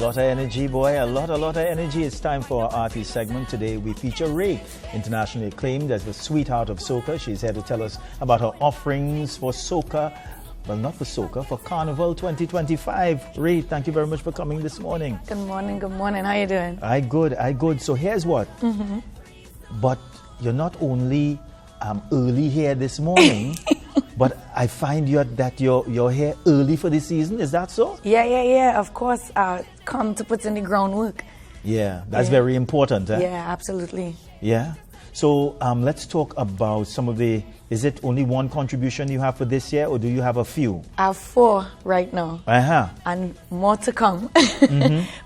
lot of energy, boy. A lot of energy. It's time for our artist segment. Today we feature RAE, internationally acclaimed as the sweetheart of soca. She's here to tell us about her offerings for soca. Well, not for soca, for Carnival 2025. RAE, thank you very much for coming this morning. Good morning. How you doing? I good. So here's what. But you're not only early here this morning, but I find that you're here early for the season. Is that so? Yeah. Of course. Come to put in the groundwork. Yeah, that's very important. Eh? Yeah, absolutely. Yeah. So let's talk about some of the. Is it only one contribution you have for this year, or do you have a few? I have 4 right now. And more to come.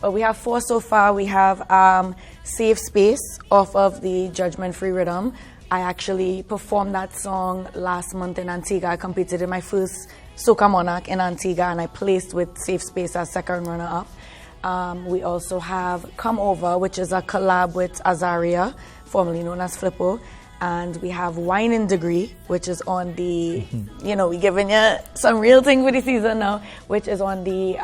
But we have 4 so far. We have Safe Space off of the Judgment Free Rhythm. I actually performed that song last month in Antigua. I competed in my first Soca Monarch in Antigua, and I placed with Safe Space as second runner-up. We also have Come Over, which is a collab with Azaria, formerly known as Flippo. And we have Wine in Degree, which is on the, we giving you some real thing for the season now, which is on the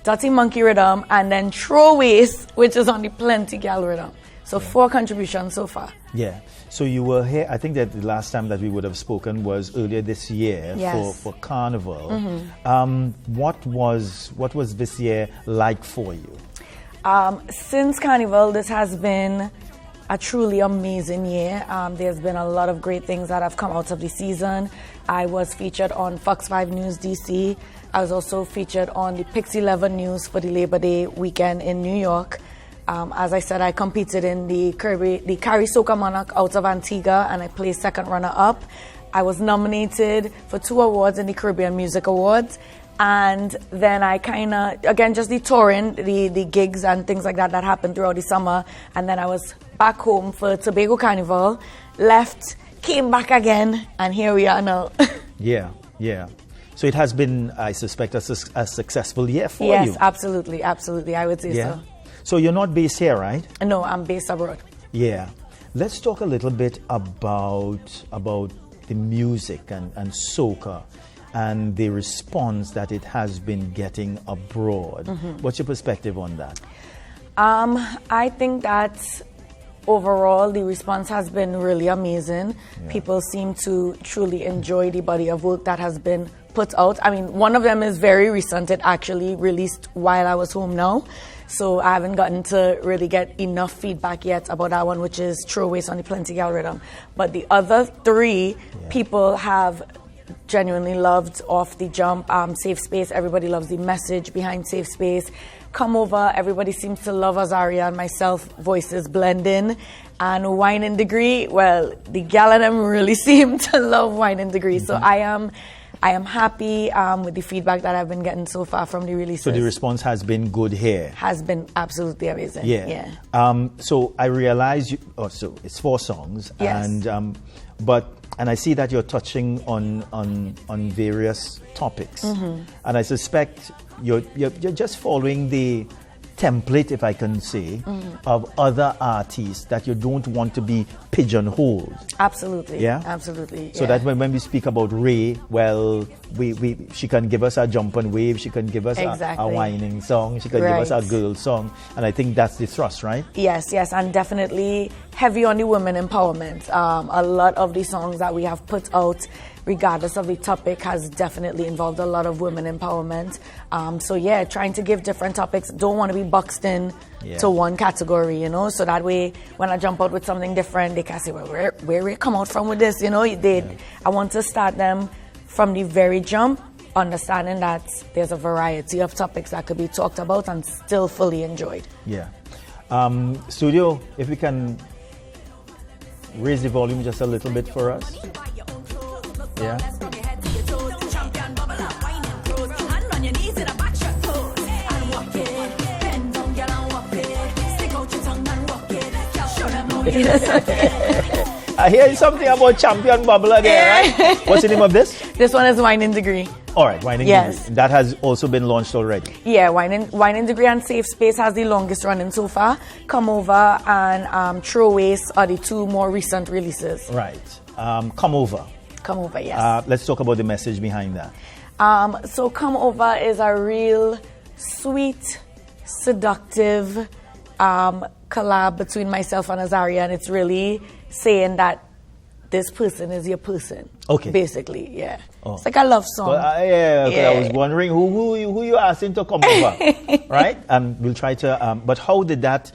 Dirty Monkey Rhythm, and then Throwaways, which is on the Plenty Gal Rhythm. So 4 contributions so far. Yeah. So you were here, I think that the last time that we would have spoken was earlier this year for Carnival. What was this year like for you? Since Carnival, this has been a truly amazing year. There's been a lot of great things that have come out of the season. I was featured on Fox 5 News DC. I was also featured on the Pix 11 News for the Labor Day weekend in New York. As I said, I competed in the Carrie Soca Monarch out of Antigua, and I placed second runner-up. I was nominated for 2 awards in the Caribbean Music Awards. And then I again, just the touring, the gigs and things like that happened throughout the summer. And then I was back home for Tobago Carnival, left, came back again, and here we are now. Yeah. So it has been, I suspect, a successful year for you. Yes, absolutely. I would say so. So you're not based here, right? No, I'm based abroad. Yeah. Let's talk a little bit about the music and soca and the response that it has been getting abroad. What's your perspective on that? I think that overall the response has been really amazing. People seem to truly enjoy the body of work that has been put out. I mean, one of them is very recent. It actually released while I was home now. So I haven't gotten to really get enough feedback yet about that one, which is Throwaways on the Plenty Gal Rhythm. But the other 3 people have genuinely loved off the jump. Safe Space, everybody loves the message behind Safe Space. Come Over, everybody seems to love Azaria and myself, voices blend in. And Wine in Degree, well, the gal and them really seem to love Wine in Degree. So I am happy with the feedback that I've been getting so far from the releases. So the response has been good here? Has been absolutely amazing. Yeah. So I realize so it's 4 songs. Yes. And I see that you're touching on various topics. And I suspect you're just following the template, if I can say, of other artists that you don't want to be pigeonholed. Absolutely. Yeah? Absolutely. So that when we speak about RAE, well, she can give us a jump and wave, she can give us a whining song, she can give us a girl song, and I think that's the thrust, right? Yes, and definitely heavy on the women empowerment. A lot of the songs that we have put out, regardless of the topic, has definitely involved a lot of women empowerment. Trying to give different topics. Don't want to be boxed in to one category, so that way when I jump out with something different, they can say, well, where we come out from with this, I want to start them from the very jump, understanding that there's a variety of topics that could be talked about and still fully enjoyed. Yeah. Studio, if we can raise the volume just a little bit for us. Yeah. I hear something about Champion Bubbler there, right? What's the name of this? This one is Wine in Degree. All right, Wine in Degree. That has also been launched already. Yeah, Wine in Degree and Safe Space has the longest running so far. Come Over and Throwaways are the 2 more recent releases. Right. Come Over. Come Over, yes. Let's talk about the message behind that. So Come Over is a real sweet, seductive collab between myself and Azaria, and it's really saying that this person is your person. Okay. Basically, yeah. Oh. It's like a love song. Yeah. I was wondering who you asking to come over, right? We'll try to. But how did that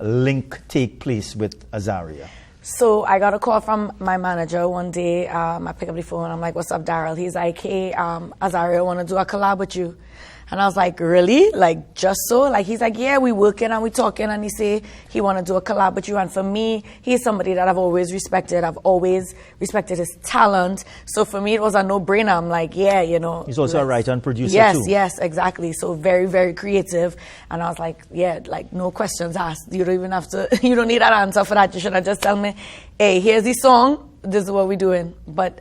link take place with Azaria? So I got a call from my manager one day. I pick up the phone. I'm like, "What's up, Daryl?" He's like, "Hey, Azaria, want to do a collab with you?" And I was like, "Really? Like, just so?" Like, he's like, "Yeah, we working and we talking." And he say he want to do a collab with you. And for me, he's somebody that I've always respected. I've always respected his talent. So for me, it was a no-brainer. I'm like, yeah, you know. He's also a writer and producer too. Yes, exactly. So very, very creative. And I was like, yeah, like no questions asked. You don't even have to, you don't need an answer for that. You should have just tell me, hey, here's the song. This is what we're doing. But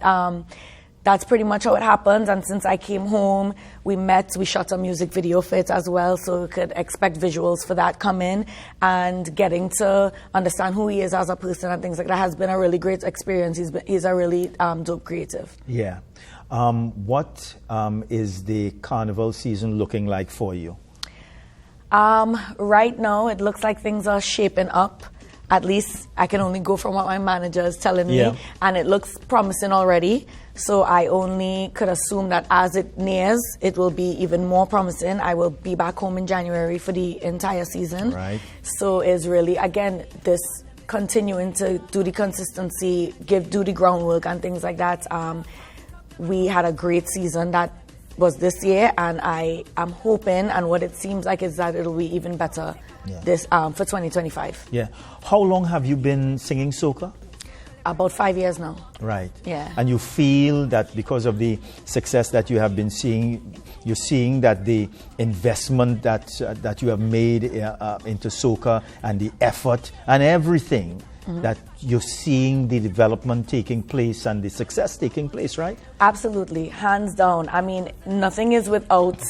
that's pretty much how it happens. And since I came home, we met, we shot a music video for it as well, so we could expect visuals for that come in. And getting to understand who he is as a person and things like that has been a really great experience. He's a really dope creative. Yeah. What is the carnival season looking like for you? Right now, it looks like things are shaping up. At least I can only go from what my manager is telling me, and it looks promising already. So I only could assume that as it nears, it will be even more promising. I will be back home in January for the entire season. Right. So it's really, again, this continuing to do the consistency, do the groundwork and things like that. We had a great season that was this year, and I am hoping, and what it seems like is that it'll be even better this for 2025. Yeah. How long have you been singing soca? About 5 years now. Right. Yeah. And you feel that because of the success that you have been seeing, you're seeing that the investment that you have made into soca and the effort and everything, that you're seeing the development taking place and the success taking place, right? Absolutely, hands down. I mean, nothing is without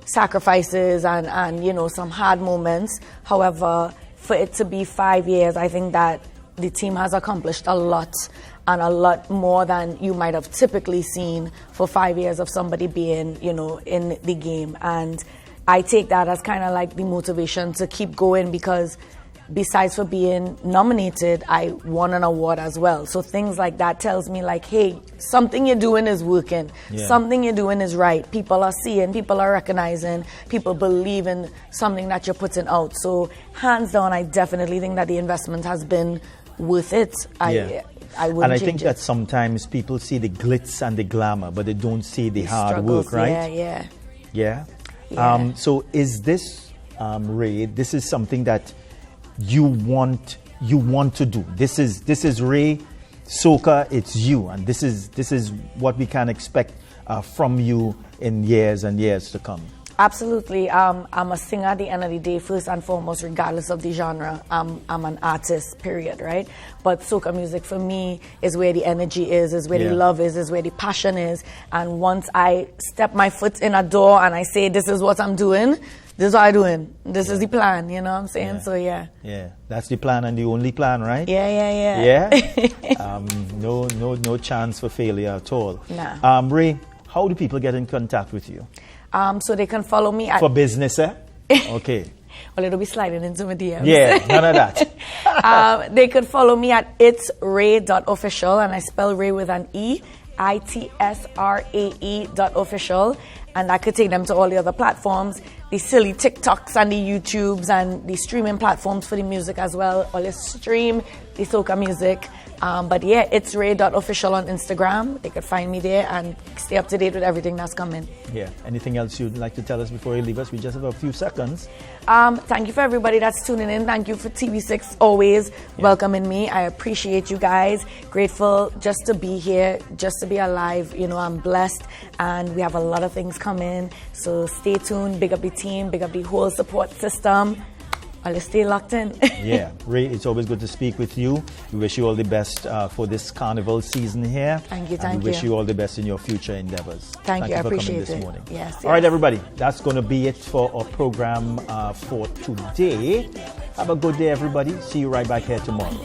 sacrifices and you know, some hard moments. However, for it to be 5 years, I think that the team has accomplished a lot, and a lot more than you might have typically seen for 5 years of somebody being, you know, in the game. And I take that as kind of like the motivation to keep going, because besides for being nominated, I won an award as well. So things like that tells me like, hey, something you're doing is working. Yeah. Something you're doing is right. People are seeing, people are recognizing, people believe in something that you're putting out. So hands down, I definitely think that the investment has been worth it. I wouldn't and I change think it. that sometimes people see the glitz and the glamour, but they don't see the hard struggles, work, right? Yeah. So is this, RAE, this is something that you want to do? This is RAE Soca, it's you, and this is what we can expect from you in years and years to come. Absolutely. I'm a singer at the end of the day, first and foremost, regardless of the genre. I'm an artist, period, right? But soca music for me is where the energy is where the love is where the passion is. And once I step my foot in a door and I say, this is what I'm doing, this is what I'm doing, this is the plan, you know what I'm saying? So yeah, that's the plan and the only plan, right? Yeah. No chance for failure at all. Nah. RAE, how do people get in contact with you? So they can follow me at... For business, eh? Okay. Well, it'll be sliding into my DMs. Yeah, none of that. They could follow me at itsrae.official, and I spell RAE with an E, ITSRAE.official, and that could take them to all the other platforms, the silly TikToks and the YouTubes and the streaming platforms for the music as well. All stream the soca music. But yeah, it's RAE.official on Instagram. They could find me there and stay up to date with everything that's coming. Yeah. Anything else you'd like to tell us before you leave us? We just have a few seconds. Thank you for everybody that's tuning in. Thank you for TV6 always welcoming me. I appreciate you guys. Grateful just to be here, just to be alive. You know, I'm blessed, and we have a lot of things coming. So stay tuned. Big up the team. Big up the whole support system. I'll stay locked in. Yeah, RAE, it's always good to speak with you. We wish you all the best for this carnival season here. Thank you, and we wish you all the best in your future endeavors. Thank you, I for appreciate coming this morning. Yes. All right, everybody, that's going to be it for our program for today. Have a good day, everybody. See you right back here tomorrow.